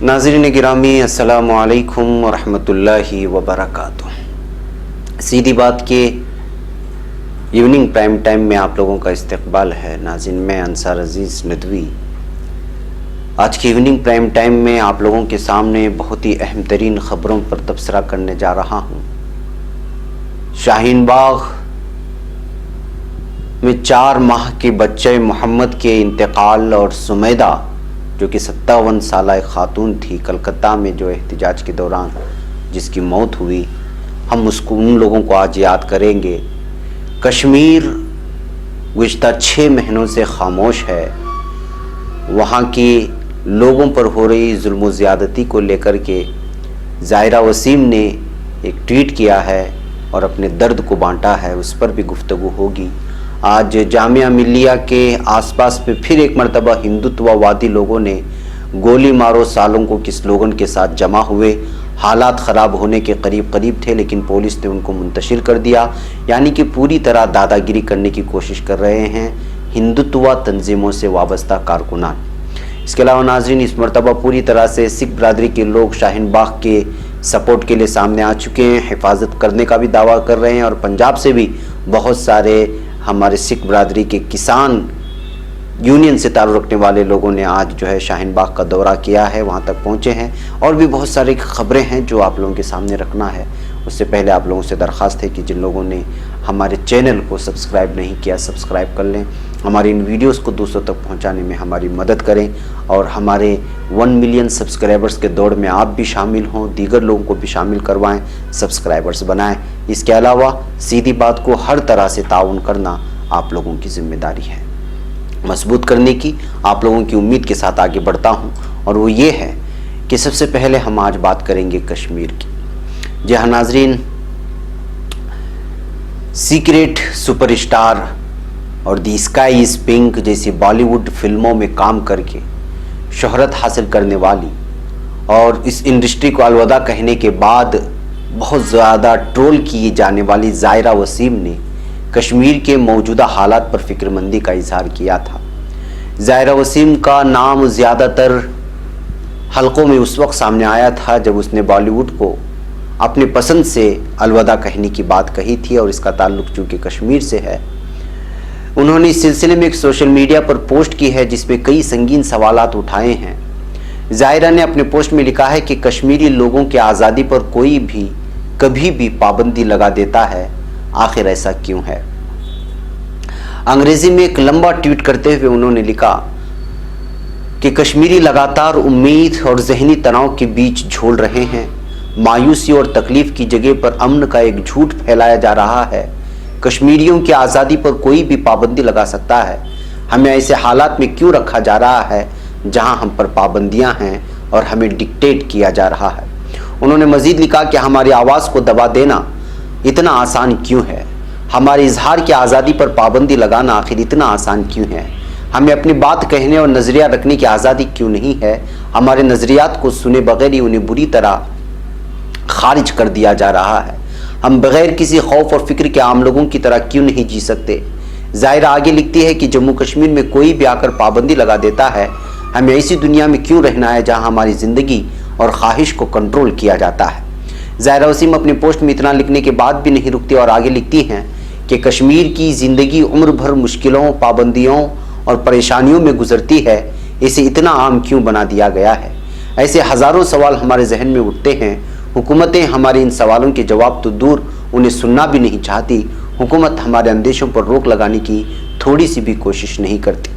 नाज़रीन गिरामी, अस्सलामु अलैकुम वरहमतुल्लाहि वबरकातुह। सीधी बात के इवनिंग प्राइम टाइम में आप लोगों का इस्तकबाल है। नाज़रीन, मैं अंसार अजीज़ नदवी आज की इवनिंग प्राइम टाइम में आप लोगों के सामने बहुत ही अहम तरीन ख़बरों पर तबसरा करने जा रहा हूँ। शाहीन बाग में 4 माह के बच्चे मोहम्मद के इंतकाल और सुमैदा जो कि 57 साल खातून थी, कलकत्ता में जो एहतिजाज के दौरान जिसकी मौत हुई, हम उन लोगों को आज याद करेंगे। कश्मीर गुज़िश्ता 6 महीनों से खामोश है। वहाँ के लोगों पर हो रही जुल्म व ज़्यादती को लेकर के ज़ाहिरा वसीम ने एक ट्वीट किया है और अपने दर्द को बांटा है, उस पर भी गुफ्तगू होगी। आज जामिया मिल्लिया के आसपास पे फिर एक मरतबा हिंदुत्ववादी लोगों ने गोली मारो सालों को के स्लोगन के साथ जमा हुए। हालात ख़राब होने के करीब थे, लेकिन पुलिस ने उनको मुंतशिर कर दिया। यानी कि पूरी तरह दादागिरी करने की कोशिश कर रहे हैं हिंदुत्व तंजीमों से वाबस्ता कारकुनान। इसके अलावा नाज़रीन, इस मरतबा पूरी तरह से सिख बरदरी के लोग शाहीन बाग के सपोर्ट के लिए सामने आ चुके हैं, हिफाजत करने का भी दावा कर रहे हैं। और पंजाब से भी बहुत सारे हमारे सिख बरदरी के किसान यूनियन से ताल्लुक़ रखने वाले लोगों ने आज जो है शाहीन बाग का दौरा किया है, वहाँ तक पहुँचे हैं। और भी बहुत सारी ख़बरें हैं जो आप लोगों के सामने रखना है। उससे पहले आप लोगों से दरख्वास्त है कि जिन लोगों ने हमारे चैनल को सब्सक्राइब नहीं किया, सब्सक्राइब कर लें। हमारी इन वीडियोस को दूसरों तक पहुंचाने में हमारी मदद करें और हमारे 1 मिलियन सब्सक्राइबर्स के दौड़ में आप भी शामिल हों, दीगर लोगों को भी शामिल करवाएं, सब्सक्राइबर्स बनाएं। इसके अलावा सीधी बात को हर तरह से ताउन करना आप लोगों की जिम्मेदारी है। मजबूत करने की आप लोगों की उम्मीद के साथ आगे बढ़ता हूँ, और वो ये है कि सबसे पहले हम आज बात करेंगे कश्मीर की। जी हाँ नाज़रीन, सीक्रेट सुपरस्टार और दी स्काई इज़ पिंक जैसी बॉलीवुड फिल्मों में काम करके शोहरत हासिल करने वाली और इस इंडस्ट्री को अलविदा कहने के बाद बहुत ज़्यादा ट्रोल किए जाने वाली ज़ाहिरा वसीम ने कश्मीर के मौजूदा हालात पर फिक्रमंदी का इजहार किया था। ज़ाहिरा वसीम का नाम ज़्यादातर हलकों में उस वक्त सामने आया था जब उसने बॉलीवुड को अपने पसंद से अलविदा कहने की बात कही थी, और इसका ताल्लुक चूँकि कश्मीर से है। उन्होंने इस सिलसिले में एक सोशल मीडिया पर पोस्ट की है जिसमें कई संगीन सवालात उठाए हैं। ज़ाहिरा ने अपने पोस्ट में लिखा है कि कश्मीरी लोगों की आज़ादी पर कोई भी कभी भी पाबंदी लगा देता है, आखिर ऐसा क्यों है। अंग्रेजी में एक लंबा ट्वीट करते हुए उन्होंने लिखा कि कश्मीरी लगातार उम्मीद और जहनी तनाव के बीच झूल रहे हैं। मायूसी और तकलीफ की जगह पर अमन का एक झूठ फैलाया जा रहा है। कश्मीरियों की आज़ादी पर कोई भी पाबंदी लगा सकता है। हमें ऐसे हालात में क्यों रखा जा रहा है जहां हम पर पाबंदियां हैं और हमें डिक्टेट किया जा रहा है। उन्होंने मज़ीद लिखा कि हमारी आवाज़ को दबा देना इतना आसान क्यों है। हमारे इजहार की आज़ादी पर पाबंदी लगाना आखिर इतना आसान क्यों है। हमें अपनी बात कहने और नज़रिया रखने की आज़ादी क्यों नहीं है। हमारे नज़रियात को सुने बगैर ही उन्हें बुरी तरह खारिज कर दिया जा रहा है। हम बगैर किसी खौफ और फिक्र के आम लोगों की तरह क्यों नहीं जी सकते। ज़ाहिरा आगे लिखती है कि जम्मू कश्मीर में कोई भी आकर पाबंदी लगा देता है। हमें ऐसी दुनिया में क्यों रहना है जहां हमारी ज़िंदगी और ख्वाहिश को कंट्रोल किया जाता है। ज़ाहिरा वसीम अपनी पोस्ट में इतना लिखने के बाद भी नहीं रुकती और आगे लिखती हैं कि कश्मीर की ज़िंदगी उम्र भर मुश्किलों, पाबंदियों और परेशानियों में गुजरती है। इसे इतना आम क्यों बना दिया गया है। ऐसे हज़ारों सवाल हमारे जहन में उठते हैं। हुकूमतें हमारे इन सवालों के जवाब तो दूर, उन्हें सुनना भी नहीं चाहती। हुकूमत हमारे अंदेशों पर रोक लगाने की थोड़ी सी भी कोशिश नहीं करती।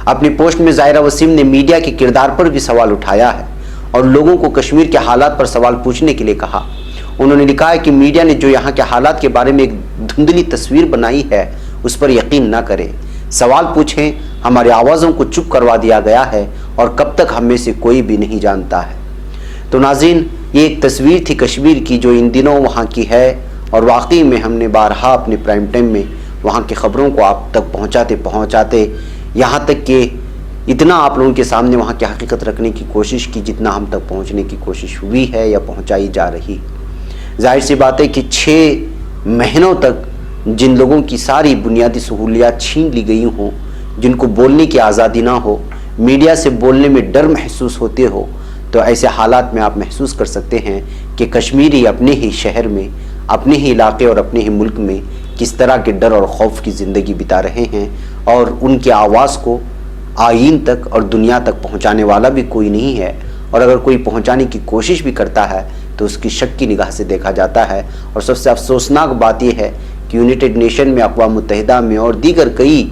अपनी पोस्ट में ज़ाहिरा वसीम ने मीडिया के किरदार पर भी सवाल उठाया है और लोगों को कश्मीर के हालात पर सवाल पूछने के लिए कहा। उन्होंने लिखा है कि मीडिया ने जो यहाँ के हालात के बारे में एक धुंधली तस्वीर बनाई है उस पर यकीन न करें। सवाल पूछें, हमारी आवाज़ों को चुप करवा दिया गया है और कब तक हम में से कोई भी नहीं जानता है। तो नाज़रीन, ये एक तस्वीर थी कश्मीर की जो इन दिनों वहाँ की है, और वाकई में हमने बारहा अपने प्राइम टाइम में वहाँ की ख़बरों को आप तक पहुँचाते यहाँ तक कि इतना आप लोगों के सामने वहाँ की हकीकत रखने की कोशिश की जितना हम तक पहुँचने की कोशिश हुई है या पहुँचाई जा रही। जाहिर सी बात है कि 6 महीनों तक जिन लोगों की सारी बुनियादी सहूलियात छीन ली गई हों, जिनको बोलने की आज़ादी ना हो, मीडिया से बोलने में डर महसूस होते हो, तो ऐसे हालात में आप महसूस कर सकते हैं कि कश्मीरी अपने ही शहर में, अपने ही इलाके और अपने ही मुल्क में किस तरह के डर और खौफ की ज़िंदगी बिता रहे हैं, और उनकी आवाज़ को आईन तक और दुनिया तक पहुंचाने वाला भी कोई नहीं है, और अगर कोई पहुंचाने की कोशिश भी करता है तो उसकी शक की निगाह से देखा जाता है। और सबसे अफसोसनाक बात यह है कि यूनाइटेड नेशन में, अक़वाम मुत्तहिदा में और दीगर कई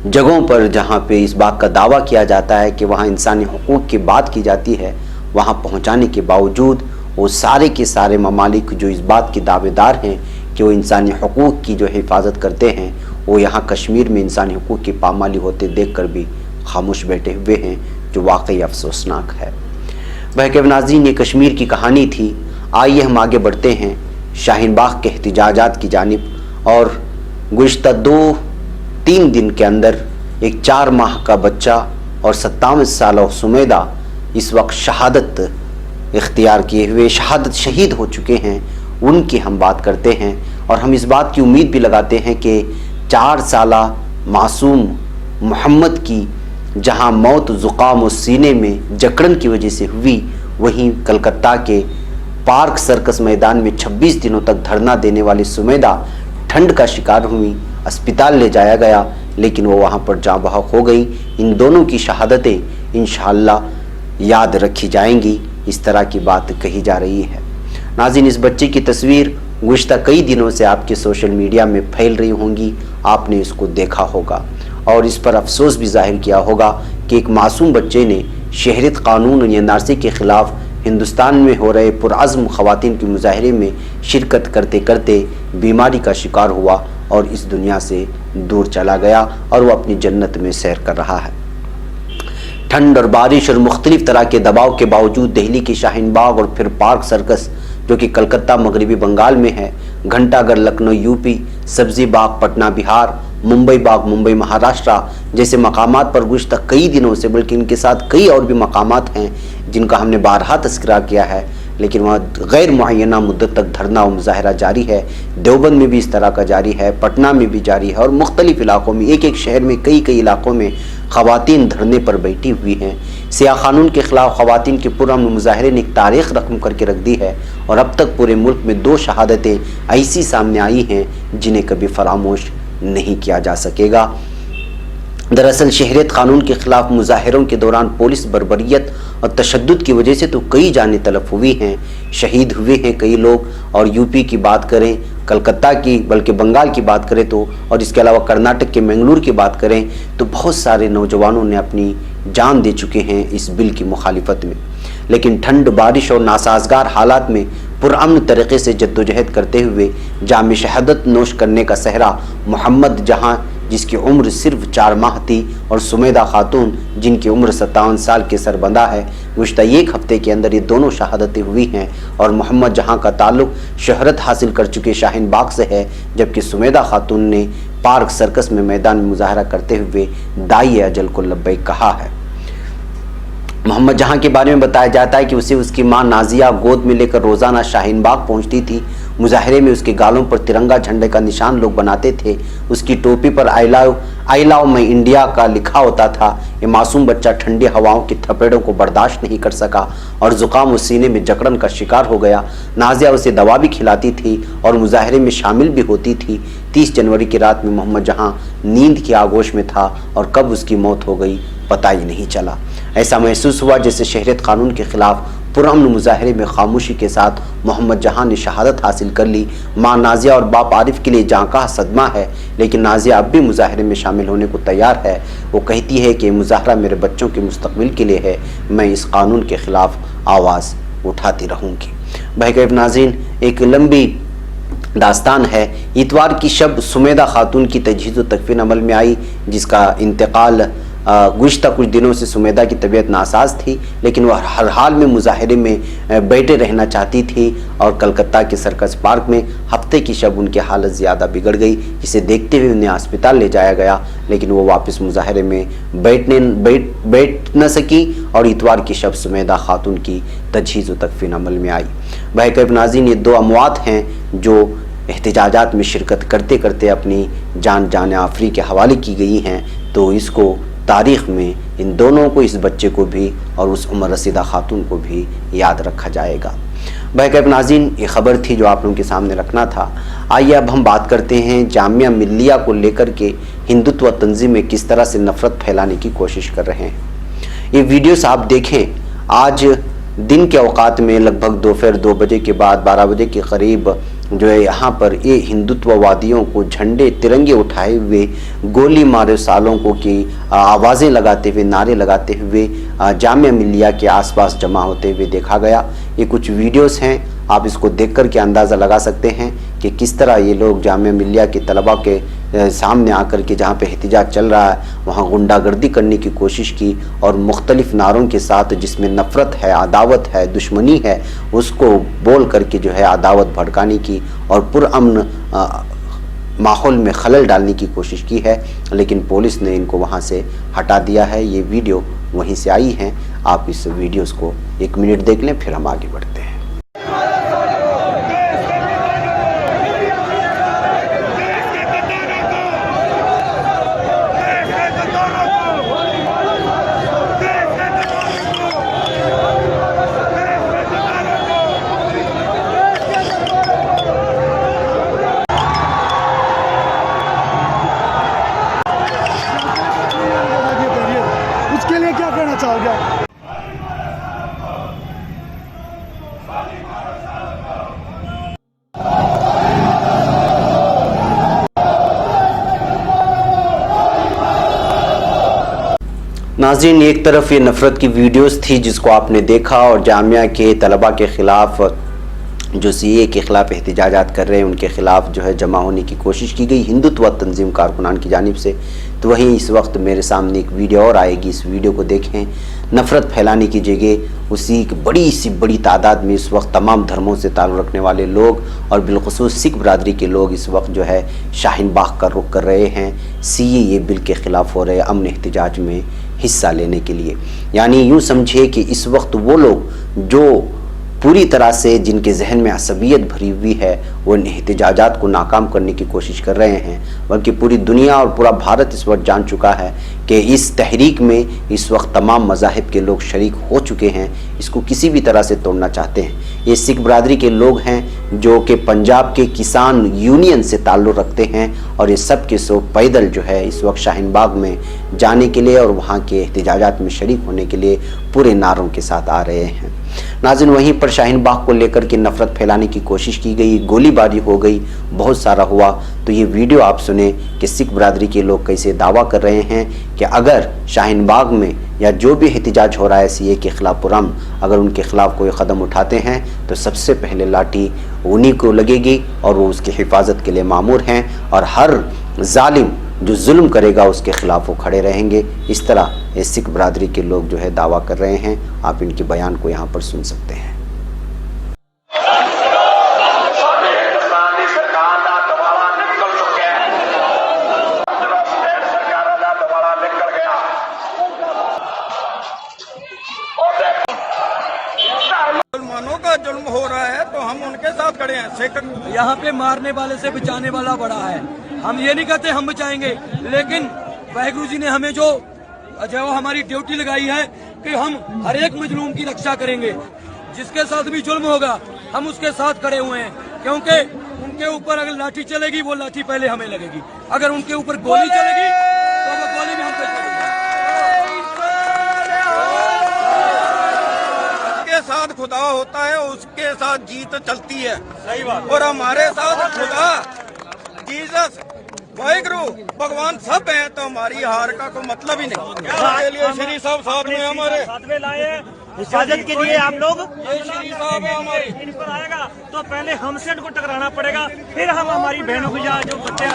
जगहों पर जहाँ पे इस बात का दावा किया जाता है कि वहाँ इंसानी हुकूक़ की बात की जाती है, वहाँ पहुँचाने के बावजूद वो सारे के सारे ममालिक जो इस बात के दावेदार हैं कि वो इंसानी हुकूक़ की जो हिफाजत करते हैं, वो यहाँ कश्मीर में इंसानी हुकूक़ की पामाली होते देखकर भी खामोश बैठे हुए हैं, जो वाकई अफसोसनाक है। बहरकैफ नाज़रीन, ये कश्मीर की कहानी थी। आइए हम आगे बढ़ते हैं शाहीन बाग के एहतिजाजात की जानिब। और गुज़िश्ता 2-3 दिन के अंदर एक 4 माह का बच्चा और 57 साल सुमेदा इस वक्त शहादत इख्तियार किए हुए शहीद हो चुके हैं, उनकी हम बात करते हैं। और हम इस बात की उम्मीद भी लगाते हैं कि 4 साला मासूम मोहम्मद की जहां मौत ज़ुकाम और सीने में जकड़न की वजह से हुई, वहीं कलकत्ता के पार्क सर्कस मैदान में 26 दिनों तक धरना देने वाली सुमेदा ठंड का शिकार हुई, अस्पताल ले जाया गया, लेकिन वो वहां पर जाँ बहक हो गई। इन दोनों की शहादतें इंशाअल्लाह याद रखी जाएंगी, इस तरह की बात कही जा रही है। नाज़रीन, इस बच्चे की तस्वीर गुज़िश्ता कई दिनों से आपके सोशल मीडिया में फैल रही होंगी, आपने इसको देखा होगा और इस पर अफसोस भी जाहिर किया होगा कि एक मासूम बच्चे ने शहरियत कानून और एनआरसी के ख़िलाफ़ हिंदुस्तान में हो रहे पुरअज़्म ख़वातीन के मुजाहरे में शिरकत करते करते बीमारी का शिकार हुआ और इस दुनिया से दूर चला गया, और वो अपनी जन्नत में सैर कर रहा है। ठंड और बारिश और मुख्तलिफ तरह के दबाव के बावजूद दिल्ली की शाहीन बाग और फिर पार्क सर्कस जो कि कलकत्ता मगरबी बंगाल में है, घंटाघर लखनऊ यूपी, सब्जी बाग पटना बिहार, मुंबई बाग मुंबई महाराष्ट्र जैसे मकामात पर गुज़िश्ता कई दिनों से, बल्कि इनके साथ कई और भी मकामात हैं जिनका हमने बारहा तस्करा किया है, लेकिन वहाँ गैर मुअय्यना मुद्दत तक धरना और मुजाहरा जारी है। देवबंद में भी इस तरह का जारी है, पटना में भी जारी है, और मुख्तलिफ इलाकों में, एक एक शहर में कई इलाकों में ख़वातीन धरने पर बैठी हुई हैं। सियाह कानून के ख़िलाफ़ ख़वातीन के पुरअमन मुजाहरे ने एक तारीख़ रकम करके रख दी है, और अब तक पूरे मुल्क में 2 शहादतें ऐसी सामने आई हैं जिन्हें कभी फरामोश नहीं किया जा सकेगा। दरअसल शहरियत कानून के ख़िलाफ़ मुजाहरों के दौरान पुलिस बर्बरियत और तशद्दुद की वजह से तो कई जानें तलफ हुई हैं, शहीद हुए हैं कई लोग। और यूपी की बात करें, कलकत्ता की, बल्कि बंगाल की बात करें तो, और इसके अलावा कर्नाटक के मंगलूर की बात करें तो बहुत सारे नौजवानों ने अपनी जान दे चुके हैं इस बिल की मुखालिफत में। लेकिन ठंड, बारिश और नासाजगार हालात में पुरअमन तरीक़े से जद्दोजहद करते हुए जाम शहादत नोश करने का सहरा मोहम्मद जहां, जिसकी उम्र सिर्फ 4 माह थी, और सुमेदा खातून जिनकी उम्र 57 साल के सरबंदा है, गुज़िश्ता 1 हफ्ते के अंदर ये दोनों शहादतें हुई हैं। और मोहम्मद जहां का ताल्लुक़ शहरत हासिल कर चुके शाहीन बाग से है, जबकि सुमेदा खातून ने पार्क सर्कस में मैदान में मुजाहरा करते हुए दाई अजल को लब्बैक कहा है। मोहम्मद जहां के बारे में बताया जाता है कि उसे उसकी मां नाजिया गोद में लेकर रोज़ाना शाहीन बाग पहुंचती थी। मुजाहरे में उसके गालों पर तिरंगा झंडे का निशान लोग बनाते थे, उसकी टोपी पर आई लव मैं इंडिया का लिखा होता था। ये मासूम बच्चा ठंडी हवाओं की थपेड़ों को बर्दाश्त नहीं कर सका और ज़ुकाम और सीने में जकड़न का शिकार हो गया। नाजिया उसे दवा भी खिलाती थी और मुजाहरे में शामिल भी होती थी। 30 जनवरी की रात में मोहम्मद जहां नींद की आगोश में था और कब उसकी मौत हो गई पता ही नहीं चला। ऐसा महसूस हुआ जैसे शहरियत कानून के खिलाफ पुरअमन मुजाहरे में खामोशी के साथ मोहम्मद जहां ने शहादत हासिल कर ली। मां नाजिया और बाप आरिफ के लिए जांका सदमा है, लेकिन नाजिया अब भी मुजाहरे में शामिल होने को तैयार है। वो कहती है कि मुजाहरा मेरे बच्चों के मुस्तकबिल के लिए है, मैं इस कानून के खिलाफ आवाज़ उठाती रहूँगी। बहरकैफ नाज़रीन, एक लंबी दास्तान है। इतवार की शब सुमेदा खातून की तजहीज़ व तकफ़ीन अमल में आई, जिसका इंतकाल गुज़िश्ता कुछ दिनों से सुमेदा की तबीयत नासाज थी, लेकिन वह हर हाल में मुजाहरे में बैठे रहना चाहती थी और कलकत्ता के सर्कस पार्क में हफ्ते की शब उनकी हालत ज़्यादा बिगड़ गई, जिसे देखते हुए उन्हें अस्पताल ले जाया गया, लेकिन वो वापस मुजाहरे में बैठ न सकी और इतवार की शब सुमेदा खातून की तजहीज़ व तकफ़ीन अमल में आई। बहरकैफ नाज़रीन, ये 2 अमवात हैं जो एहतिजाजात में शिरकत करते करते अपनी जान आफरी के हवाले की गई हैं, तो इसको तारीख़ में इन दोनों को, इस बच्चे को भी और उस उमर रसीदा खातून को भी याद रखा जाएगा। भाई नाज़रीन, ये ख़बर थी जो आप लोगों के सामने रखना था। आइए अब हम बात करते हैं जामिया मिल्लिया को लेकर के हिंदुत्व तंजीमें किस तरह से नफ़रत फैलाने की कोशिश कर रहे हैं। ये वीडियोस आप देखें। आज दिन के औकात में लगभग दोपहर 2 बजे के बाद 12 बजे के करीब जो है यहाँ पर ये हिंदुत्ववादियों को झंडे तिरंगे उठाए हुए गोली मारे सालों को की आवाज़ें लगाते हुए, नारे लगाते हुए जामिया मिल्लिया के आसपास जमा होते हुए देखा गया। ये कुछ वीडियोस हैं, आप इसको देख कर के अंदाज़ा लगा सकते हैं कि किस तरह ये लोग जामिया मिल्लिया के तलबा के सामने आकर के जहाँ पे एहतिजाज चल रहा है वहाँ गुंडागर्दी करने की कोशिश की और मुख्तलिफ नारों के साथ, जिसमें नफ़रत है, अदावत है, दुश्मनी है, उसको बोल करके जो है अदावत भड़काने की और पुरअमन माहौल में खलल डालने की कोशिश की है। लेकिन पुलिस ने इनको वहाँ से हटा दिया है। ये वीडियो वहीं से आई हैं। आप इस वीडियोस को 1 मिनट देख लें, फिर हम आगे बढ़ते हैं। उसके लिए क्या कहना चाहोगे? नाज़रीन, एक तरफ ये नफ़रत की वीडियोस थी जिसको आपने देखा और जामिया के तलबा के ख़िलाफ़ जो सीए के ख़िलाफ़ एहतिजाजात कर रहे हैं उनके ख़िलाफ़ जो है जमा होने की कोशिश की गई हिंदुत्व तंजीम कारकुनान की जानिब से। तो वहीं इस वक्त मेरे सामने एक वीडियो और आएगी, इस वीडियो को देखें। नफ़रत फैलाने की जगह उसी बड़ी सी बड़ी तादाद में इस वक्त तमाम धर्मों से ताल्लुक़ रखने वाले लोग और बिलख़ुसूस सिख बरादरी के लोग इस वक्त जो है शाहीन बाग का रुख कर रहे हैं सीए बिल के ख़िलाफ़ हो रहे अमन एहतिजाज में हिस्सा लेने के लिए। यानी यूँ समझिए कि इस वक्त वो लोग जो पूरी तरह से जिनके जहन में असबियत भरी हुई है वो इन एहतिजाजात को नाकाम करने की कोशिश कर रहे हैं, बल्कि पूरी दुनिया और पूरा भारत इस वक्त जान चुका है कि इस तहरीक में इस वक्त तमाम मज़ाहिब के लोग शरीक हो चुके हैं। इसको किसी भी तरह से तोड़ना चाहते हैं। ये सिख बरादरी के लोग हैं जो कि पंजाब के किसान यूनियन से ताल्लुक़ रखते हैं और ये सब के सब पैदल जो है इस वक्त शाहीन बाग में जाने के लिए और वहाँ के एहतिजाजात में शरीक होने के लिए पूरे नारों के साथ आ रहे हैं। नाज़रीन, वहीं पर शाहीन बाग को लेकर के नफ़रत फैलाने की कोशिश की गई, गोलीबारी हो गई, बहुत सारा हुआ। तो ये वीडियो आप सुने कि सिख बरादरी के लोग कैसे दावा कर रहे हैं कि अगर शाहीन बाग में या जो भी एहतिजाज हो रहा है सीए के ख़िलाफ़ पुरअमन, अगर उनके ख़िलाफ़ कोई कदम उठाते हैं तो सबसे पहले लाठी उन्हीं को लगेगी और वो उसकी हिफाजत के लिए मामूर हैं और हर जालिम जो जुल्म करेगा उसके ख़िलाफ़ वो खड़े रहेंगे। इस तरह ये सिख बरादरी के लोग जो है दावा कर रहे हैं। आप इनके बयान को यहाँ पर सुन सकते हैं। मुसलमानों का जुल्म हो रहा है तो हम उनके साथ खड़े हैं। यहाँ पे मारने वाले से बचाने वाला बड़ा है। हम ये नहीं कहते हम बचाएंगे, लेकिन वाहिगुरु जी ने हमें जो हमारी ड्यूटी लगाई है कि हम हर एक मजलूम की रक्षा करेंगे। जिसके साथ भी जुल्म होगा हम उसके साथ खड़े हुए हैं, क्योंकि उनके ऊपर अगर लाठी चलेगी वो लाठी पहले हमें लगेगी, अगर उनके ऊपर गोली चलेगी तो वो गोली भी हम पे चलेगी। जिसके साथ खुदा होता है उसके साथ जीत चलती है। सही बात। और हमारे साथ खुदा, जीसस, वाहिगुरु, भगवान सब हैं, तो हमारी हार का कोई मतलब ही नहीं। इसके लिए श्री साहब साथ में हमारे साथ में लाए हैं हिफाजत के लिए। आप लोग ये श्री साहब है हमारे इन पर आएगा तो पहले हमसे इनको टकराना पड़ेगा, फिर हम हमारी बहनों को या जो बच्चे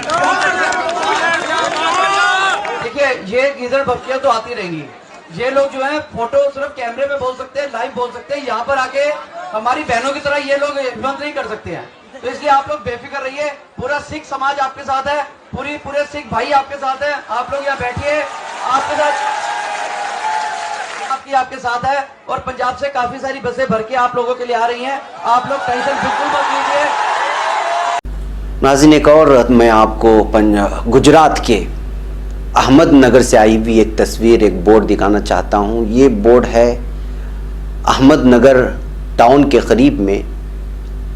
देखिए ये गीदड़ भक्तियां तो आती रहेंगी। ये लोग जो है फोटो सिर्फ कैमरे में बोल सकते हैं, लाइव बोल सकते हैं, यहाँ पर आके हमारी बहनों की तरह ये लोग हिम्मत नहीं कर सकते हैं। तो इसलिए आप लोग बेफिक्र रहिए, पूरा सिख समाज आपके साथ है, पूरे सिख भाई आपके साथ है। आप लोग यहाँ बैठिए, आपके साथ आपके साथ है और पंजाब से काफी सारी बसें भर के आप लोगों के लिए आ रही हैं। आप लोग टेंशन बिल्कुल मत लीजिए। नाज़रीन, एक और मैं आपको गुजरात के अहमदनगर से आई हुई एक तस्वीर, एक बोर्ड दिखाना चाहता हूँ। ये बोर्ड है अहमदनगर टाउन के करीब में,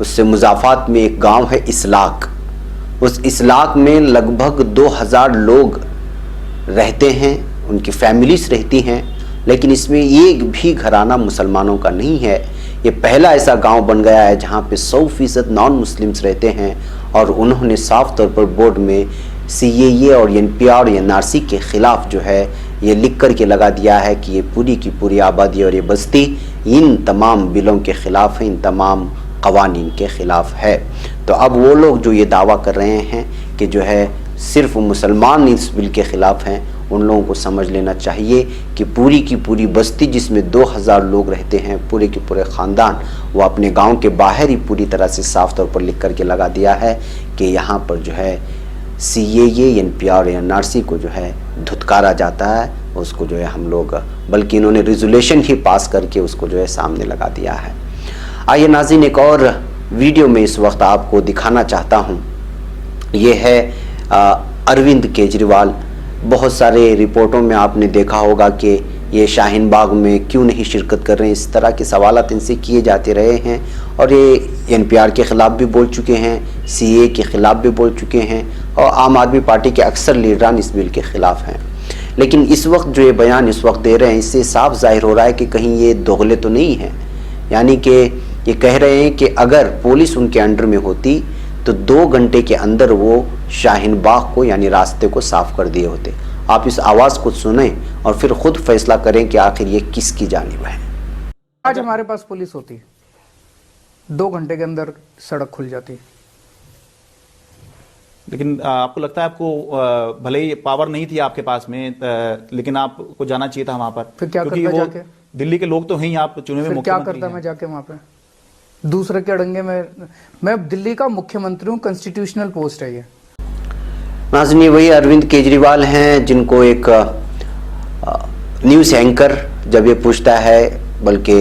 उससे मुजाफात में एक गांव है इसलाक। उस इसलाक में लगभग 2000 लोग रहते हैं, उनकी फैमिलीज रहती हैं, लेकिन इसमें एक भी घराना मुसलमानों का नहीं है। ये पहला ऐसा गांव बन गया है जहां पे 100% नॉन मुस्लिम्स रहते हैं, और उन्होंने साफ तौर पर बोर्ड में CAA और NPR और NRC के ख़िलाफ़ जो है ये लिख कर के लगा दिया है कि ये पूरी की पूरी आबादी और ये बस्ती इन तमाम बिलों के ख़िलाफ़ है, इन तमाम क़वानीन के ख़िलाफ़ है। तो अब वो लोग जो ये दावा कर रहे हैं कि जो है सिर्फ मुसलमान इस बिल के ख़िलाफ़ हैं, उन लोगों को समझ लेना चाहिए कि पूरी की पूरी बस्ती जिसमें 2000 लोग रहते हैं, पूरे के पूरे ख़ानदान, वो अपने गांव के बाहर ही पूरी तरह से साफ तौर पर लिख करके लगा दिया है कि यहाँ पर जो है CAA, NPR और NRC को जो है धुतकारा जाता है। उसको जो है हम लोग, बल्कि इन्होंने रिजोल्यूशन ही पास करके उसको जो है सामने लगा दिया है। आइए नाज़रीन, एक और वीडियो में इस वक्त आपको दिखाना चाहता हूँ। ये है अरविंद केजरीवाल। बहुत सारे रिपोर्टों में आपने देखा होगा कि ये शाहीन बाग में क्यों नहीं शिरकत कर रहे हैं, इस तरह के सवालात इनसे किए जाते रहे हैं, और ये NPR के ख़िलाफ़ भी बोल चुके हैं, CAA के ख़िलाफ़ भी बोल चुके हैं, और आम आदमी पार्टी के अक्सर लीडरान इस बिल के ख़िलाफ़ हैं। लेकिन इस वक्त जो ये बयान इस वक्त दे रहे हैं, इससे साफ ज़ाहिर हो रहा है कि कहीं ये दोगले तो नहीं हैं। यानी कि ये कह रहे हैं कि अगर पुलिस उनके अंडर में होती तो 2 घंटे के अंदर वो शाहीन बाग को यानी रास्ते को साफ कर दिए होते। आप इस आवाज़ को सुनें और फिर खुद फैसला करें कि आखिर ये किसकी जानिब है। आज हमारे पास पुलिस होती, 2 घंटे के अंदर सड़क खुल जाती। लेकिन आपको लगता है आपको भले ही पावर नहीं थी आपके पास में, लेकिन आपको जाना चाहिए था वहां पर? फिर क्या क्योंकि करता वो जाके? दिल्ली के लोग तो हैं ही, आप चुने हुए फिर क्या मुख्यमंत्री करता हैं। मैं जाके वहां पे? दूसरे के अड़ंगे में मैं दिल्ली का मुख्यमंत्री हूँ, कॉन्स्टिट्यूशनल पोस्ट है ये। नाज़रीन, वही अरविंद केजरीवाल हैं जिनको एक न्यूज़ एंकर जब ये पूछता है, बल्कि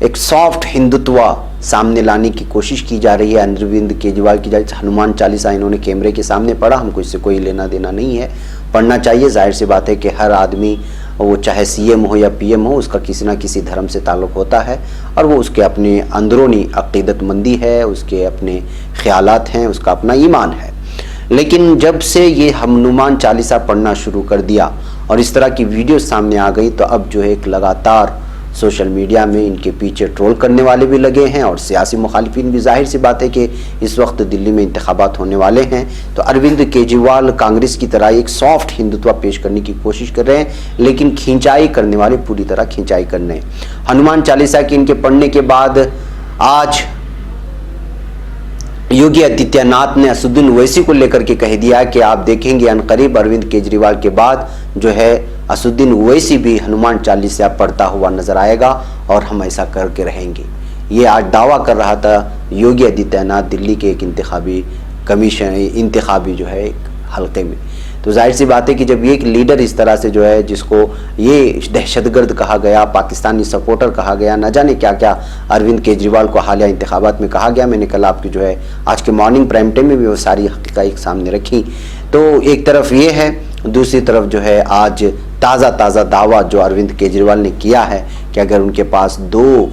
एक सॉफ्ट हिंदुत्व सामने लाने की कोशिश की जा रही है अरविंद केजरीवाल की। हनुमान चालीसा इन्होंने कैमरे के सामने पढ़ा, हमको इससे कोई लेना देना नहीं है, पढ़ना चाहिए। जाहिर सी बात है कि हर आदमी, वो चाहे CM हो या PM हो, उसका किसी ना किसी धर्म से ताल्लुक़ होता है, और वो उसके अपने अंदरूनी अक़ीदतमंदी है, उसके अपने ख़यालात हैं, उसका अपना ईमान है। लेकिन जब से ये हनुमान चालीसा पढ़ना शुरू कर दिया और इस तरह की वीडियो सामने आ गई, तो अब जो है एक लगातार सोशल मीडिया में इनके पीछे ट्रोल करने वाले भी लगे हैं, और सियासी मुखालिफिन भी। जाहिर सी बात है कि इस वक्त दिल्ली में इंतखाबात होने वाले हैं, तो अरविंद केजरीवाल कांग्रेस की तरह एक सॉफ्ट हिंदुत्व पेश करने की कोशिश कर रहे हैं, लेकिन खिंचाई करने वाले पूरी तरह खिंचाई कर रहे हैं। हनुमान चालीसा के इनके पढ़ने के बाद आज योगी आदित्यनाथ ने असदुद्दीन ओवैसी को लेकर के कह दिया कि आप देखेंगे अनकरीब अरविंद केजरीवाल के बाद जो है असदुद्दीन ओवैसी भी हनुमान चालीसा पढ़ता हुआ नजर आएगा, और हम ऐसा करके रहेंगे। ये आज दावा कर रहा था योगी आदित्यनाथ दिल्ली के एक इंतखाबी जो है एक हल्के में। तो जाहिर सी बात है कि जब ये एक लीडर इस तरह से जो है, जिसको ये दहशतगर्द कहा गया, पाकिस्तानी सपोर्टर कहा गया, न जाने क्या क्या अरविंद केजरीवाल को हालिया इंतखाबात में कहा गया। मैंने कल आपकी जो है आज के मॉर्निंग प्राइम टाइम में भी वो सारी हकीकत सामने रखी। तो एक तरफ ये है, दूसरी तरफ जो है आज ताज़ा दावा जो अरविंद केजरीवाल ने किया है कि अगर उनके पास 2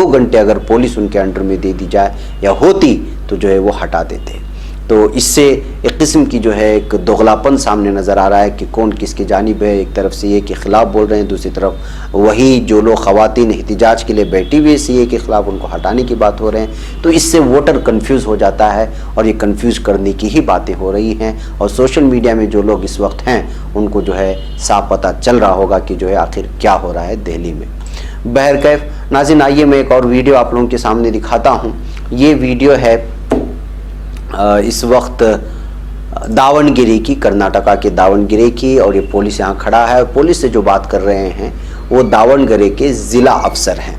घंटे अगर पुलिस उनके अंडर में दे दी जाए या होती, तो जो है वो हटा देते। तो इससे एक किस्म की जो है एक दोगलापन सामने नज़र आ रहा है कि कौन किसकी जानिब है। एक तरफ CAA के ख़िलाफ़ बोल रहे हैं, दूसरी तरफ वही जो लोग ख़वातीन एहतिजाज के लिए बैठी हुई CAA के ख़िलाफ़ उनको हटाने की बात हो रहे हैं। तो इससे वोटर कंफ्यूज हो जाता है, और ये कंफ्यूज करने की ही बातें हो रही हैं, और सोशल मीडिया में जो लोग इस वक्त हैं उनको जो है साफ पता चल रहा होगा कि जो है आखिर क्या हो रहा है दिल्ली में। बहरकैफ नाज़रीन, आइए मैं एक और वीडियो आप लोगों के सामने दिखाता हूँ। ये वीडियो है इस वक्त दावणगिरी की, कर्नाटका के दावणगिरी की, और ये पुलिस यहाँ खड़ा है। पुलिस से जो बात कर रहे हैं वो दावणगिरी के ज़िला अफसर हैं।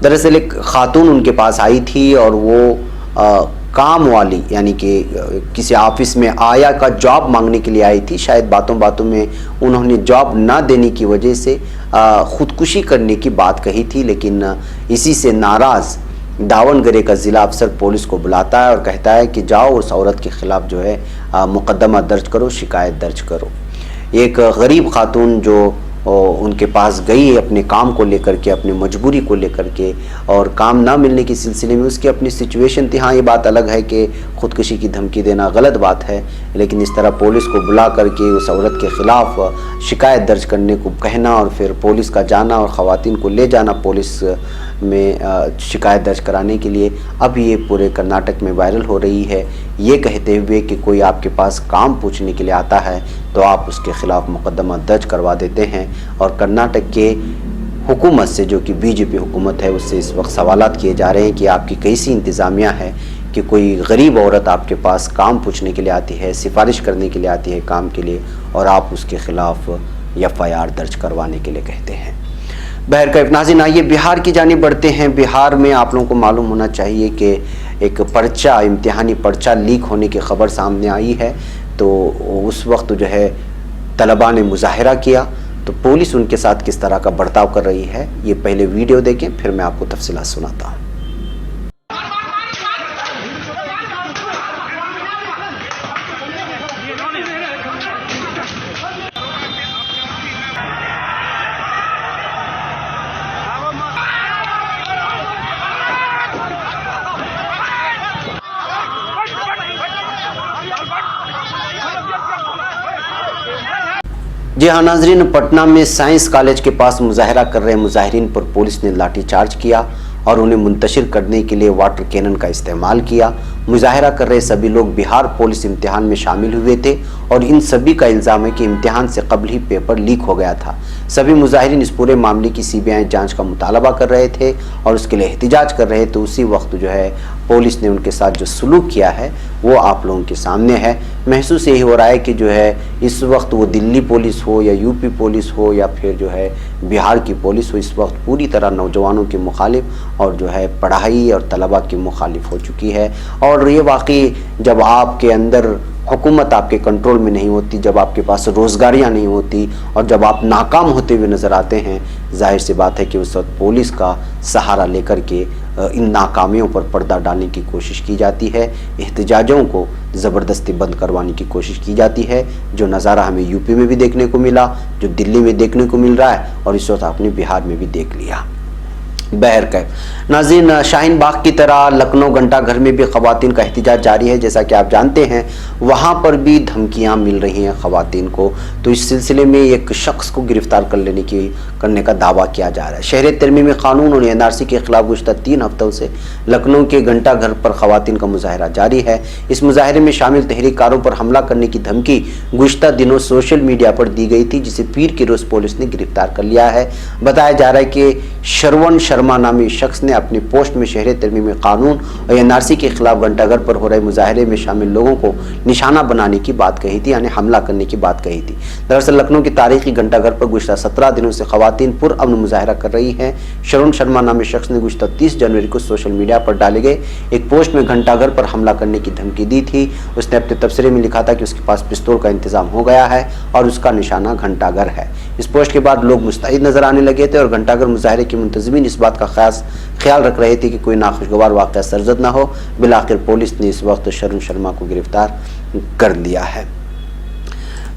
दरअसल एक खातून उनके पास आई थी, और वो काम वाली यानी कि किसी ऑफिस में आया का जॉब मांगने के लिए आई थी। शायद बातों बातों में उन्होंने जॉब ना देने की वजह से ख़ुदकुशी करने की बात कही थी, लेकिन इसी से नाराज़ दावणगेरे का ज़िला अफसर पुलिस को बुलाता है और कहता है कि जाओ उस औरत के ख़िलाफ़ जो है मुकदमा दर्ज करो, शिकायत दर्ज करो। एक गरीब खातून जो उनके पास गई अपने काम को लेकर के, अपनी मजबूरी को लेकर के, और काम ना मिलने के सिलसिले में उसकी अपनी सिचुएशन थी। हाँ, ये बात अलग है कि ख़ुदकुशी की धमकी देना गलत बात है, लेकिन इस तरह पुलिस को बुला करके उस औरत के ख़िलाफ़ शिकायत दर्ज करने को कहना और फिर पुलिस का जाना और ख़वातीन को ले जाना पुलिस में शिकायत दर्ज कराने के लिए, अब ये पूरे कर्नाटक में वायरल हो रही है, ये कहते हुए कि कोई आपके पास काम पूछने के लिए आता है तो आप उसके ख़िलाफ़ मुकदमा दर्ज करवा देते हैं। और कर्नाटक के हुकूमत से, जो कि बीजेपी हुकूमत है, उससे इस वक्त सवालात किए जा रहे हैं कि आपकी कैसी इंतज़ामिया है कि कोई गरीब औरत आपके पास काम पूछने के लिए आती है, सिफारिश करने के लिए आती है काम के लिए, और आप उसके ख़िलाफ़ FIR दर्ज करवाने के लिए कहते हैं। बहरकैफ नाज़रीन, आइए बिहार की जानिब बढ़ते हैं। बिहार में आप लोगों को मालूम होना चाहिए कि एक पर्चा, इम्तिहानी पर्चा लीक होने की खबर सामने आई है। तो उस वक्त जो है तलबा ने मुजाहरा किया, तो पुलिस उनके साथ किस तरह का बर्ताव कर रही है, ये पहले वीडियो देखें, फिर मैं आपको तफसीलात सुनाता हूँ। जी हाँ नाजरीन, पटना में साइंस कॉलेज के पास मुजाहरा कर रहे मुजाहिरीन पर पुलिस ने लाठीचार्ज किया और उन्हें मुंतशिर करने के लिए वाटर कैनन का इस्तेमाल किया। मुजाहरा कर रहे सभी लोग बिहार पुलिस इम्तिहान में शामिल हुए थे और इन सभी का इल्ज़ाम है कि इम्तिहान से कबल ही पेपर लीक हो गया था। सभी मुजाहिरीन इस पूरे मामले की CBI जांच का मुतालबा कर रहे थे और उसके लिए एहतिजाज कर रहे थे। उसी वक्त जो है पुलिस ने उनके साथ जो सलूक किया है वो आप लोगों के सामने है। महसूस यही हो रहा है कि जो है इस वक्त वो दिल्ली पुलिस हो या यूपी पुलिस हो या फिर जो है बिहार की पुलिस हो, इस वक्त पूरी तरह नौजवानों के मुखालिफ और जो है पढ़ाई और तलबा की मुखालिफ हो चुकी है। और ये वाकई जब आपके अंदर हुकूमत आपके कंट्रोल में नहीं होती, जब आपके पास रोज़गारियाँ नहीं होती और जब आप नाकाम होते हुए नज़र आते हैं, जाहिर सी बात है कि उस वक्त पुलिस का सहारा लेकर के इन नाकामियों पर पर्दा डालने की कोशिश की जाती है, एहतजाजों को ज़बरदस्ती बंद करवाने की कोशिश की जाती है। जो नज़ारा हमें यूपी में भी देखने को मिला, जो दिल्ली में देखने को मिल रहा है और इस वक्त आपने बिहार में भी देख लिया। बहरकैफ नाज़रीन, शाहीन बाग की तरह लखनऊ घंटाघर में भी ख़वातीन का एहतिजाज जारी है। जैसा कि आप जानते हैं वहाँ पर भी धमकियाँ मिल रही हैं ख़वातीन को। तो इस सिलसिले में एक शख्स को गिरफ़्तार करने का दावा किया जा रहा है। शहर तरमीमी क़ानून और NRC के ख़िलाफ़ गुज़श्ता 3 हफ्तों से लखनऊ के घंटाघर पर ख़वातीन का मुजाहरा जारी है। इस मुजाहरे में शामिल तहरीककारों पर हमला करने की धमकी गुज़श्ता दिनों सोशल मीडिया पर दी गई थी, जिसे पीर की रोज़ पुलिस ने गिरफ़्तार कर लिया है। बताया जा रहा है कि श्रवण शर्मा नामी शख्स ने अपनी पोस्ट में शहर तरमीमी क़ानून और NRC के खिलाफ घंटाघर पर हो रहे मुजाहरे में शामिल लोगों को निशाना बनाने की बात कही थी, यानी हमला करने की बात कही थी। दरअसल लखनऊ की तारीखी घंटाघर पर गुज़श्ता 17 दिनों से ख़वातीन पुरअमन मुजाहरा कर रही हैं। श्रवण शर्मा नामी शख्स ने गुज़श्ता 30 जनवरी को सोशल मीडिया पर डाले गए एक पोस्ट में घंटाघर पर हमला करने की धमकी दी थी। उसने अपने तबसरे में लिखा था कि उसके पास पिस्तौल का इंतजाम हो गया है और उसका निशाना घंटाघर है। इस पोस्ट के बाद लोग मुस्तैद नजर आने लगे थे और घंटाघर मुजाहरे के मुंतज़मीन इस बात का ख्याल रख रहे थे कि कोई नाखुशगवार वाक़या सरजद ना हो। बिलाखिर पुलिस ने इस वक्त श्रवण शर्मा को गिरफ्तार कर लिया है।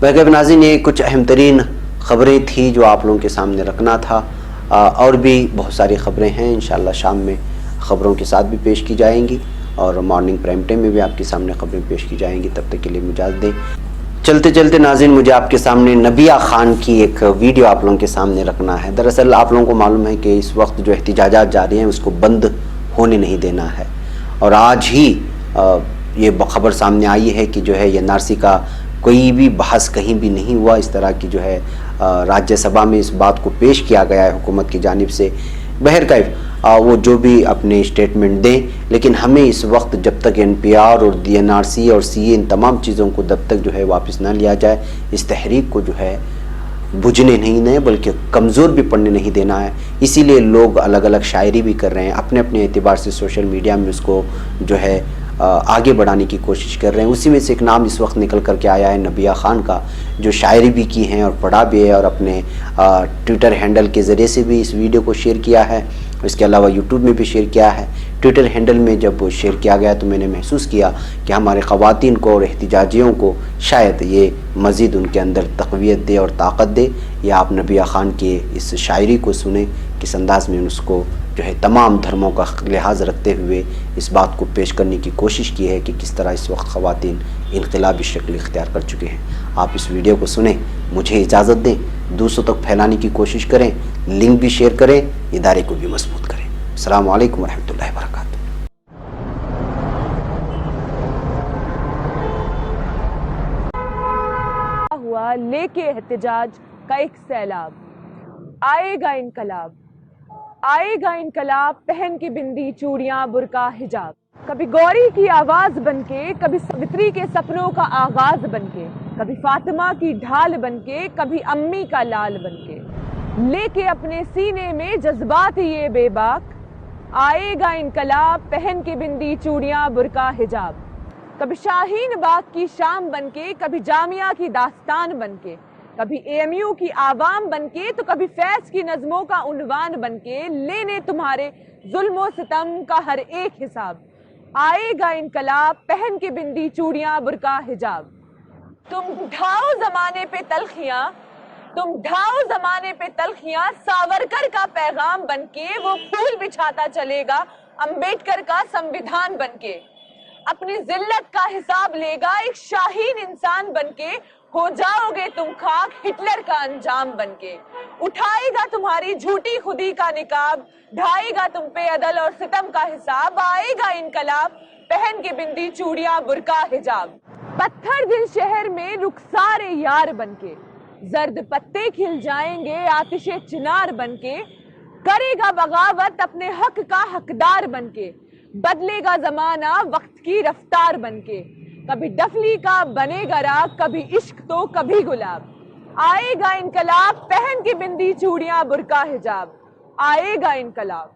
वैसे नाज़रीन, ये कुछ अहम तरीन ख़बरें थी जो आप लोगों के सामने रखना था। और भी बहुत सारी ख़बरें हैं, इंशाअल्लाह शाम में ख़बरों के साथ भी पेश की जाएंगी और मॉर्निंग प्राइम टाइम में भी आपके सामने ख़बरें पेश की जाएंगी। तब तक के लिए इजाज़त दें। चलते चलते नाज़रीन, मुझे आपके सामने नबिया ख़ान की एक वीडियो आप लोगों के सामने रखना है। दरअसल आप लोगों को मालूम है कि इस वक्त जो एहतिजाजात जारी हैं उसको बंद होने नहीं देना है। और आज ही ये खबर सामने आई है कि जो है NRC का कोई भी बहस कहीं भी नहीं हुआ। इस तरह की जो है राज्यसभा में इस बात को पेश किया गया है हुकूमत की जानिब से। बहरकैफ वो जो भी अपने स्टेटमेंट दें, लेकिन हमें इस वक्त जब तक NPR और NRC और CA इन तमाम चीज़ों को जब तक जो है वापस ना लिया जाए, इस तहरीक को जो है बुझने नहीं दें बल्कि कमज़ोर भी पड़ने नहीं देना है। इसीलिए लोग अलग अलग शायरी भी कर रहे हैं, अपने अपने एतबार से सोशल मीडिया में उसको जो है आगे बढ़ाने की कोशिश कर रहे हैं। उसी में से एक नाम इस वक्त निकल करके आया है नबिया खान का, जो शायरी भी की हैं और पढ़ा भी है, और अपने ट्विटर हैंडल के ज़रिए से भी इस वीडियो को शेयर किया है। इसके अलावा यूट्यूब में भी शेयर किया है। ट्विटर हैंडल में जब वो शेयर किया गया तो मैंने महसूस किया कि हमारे ख़वातीन को और एहतिजाजियों को शायद ये मज़ीद उनके अंदर तक़वियत दे और ताकत दे। या आप नबिया खान के इस शायरी को सुने, किस अंदाज़ में उसको जो है तमाम धर्मों का लिहाज रखते हुए इस बात को पेश करने की कोशिश की है कि किस तरह इस वक्त ख़वातीन इनक़लाबी शक्ल इख्तियार कर चुके हैं। आप इस वीडियो को सुने, मुझे इजाज़त दें, दूसरों तक फैलाने की कोशिश करें, लिंक भी शेयर करें, इदारे को भी मजबूत करें। अस्सलामु अलैकुम वरहमतुल्लाहि वबरकातुहू। हुआ लेके एहतिजाज का एक सैलाब, आएगा इनकलाब, आएगा इनकलाब, पहन की बिंदी चूड़ियां बुरका हिजाब। कभी गौरी की आवाज बनके, कभी सावित्री के सपनों का आगाज बनके, कभी फातिमा की ढाल बनके, कभी अम्मी का लाल बनके, लेके अपने सीने में जज्बात ये बेबाक, आएगा इनकलाब, पहन के बिंदी चूड़ियां बुरका हिजाब। कभी शाहीन बाग की शाम बनके, कभी जामिया की दास्तान बनके, कभी एएमयू की आवाम बनके, तो कभी फैज की नज़मों का उन्वान बनके, लेने तुम्हारे जुल्मो सितम का हर एक हिसाब। आएगा इनकलाब, पहन के बिंदी चूड़ियां बुरका हिजाब। तुम ढाओ जमाने पे तलखियां, तुम ढाओ जमाने पे तलखियां, सावरकर का पैगाम बनके वो फूल बिछाता चलेगा अंबेडकर का संविधान बनके। अपनी जिल्लत का हिसाब लेगा एक शाहीन इंसान बनके, हो जाओगे तुम खाक हिटलर का अंजाम बनके। उठाएगा तुम्हारी झूठी खुदी का निकाब, ढाएगा तुम पे अदल और सितम का हिसाब। आएगा इनकलाब, पहन के बिंदी चूड़ियां बुरका हिजाब। पत्थर दिल शहर में रुखसारे यार बनके, जर्द पत्ते खिल जाएंगे आतिशे चिनार बनके। करेगा बगावत अपने हक का हकदार बनके, बदलेगा जमाना वक्त की रफ्तार बनके। कभी डफली का बनेगा राग, कभी इश्क तो कभी गुलाब। आएगा इनकलाब, पहन के बिंदी चूड़ियां बुरका हिजाब। आएगा इनकलाब।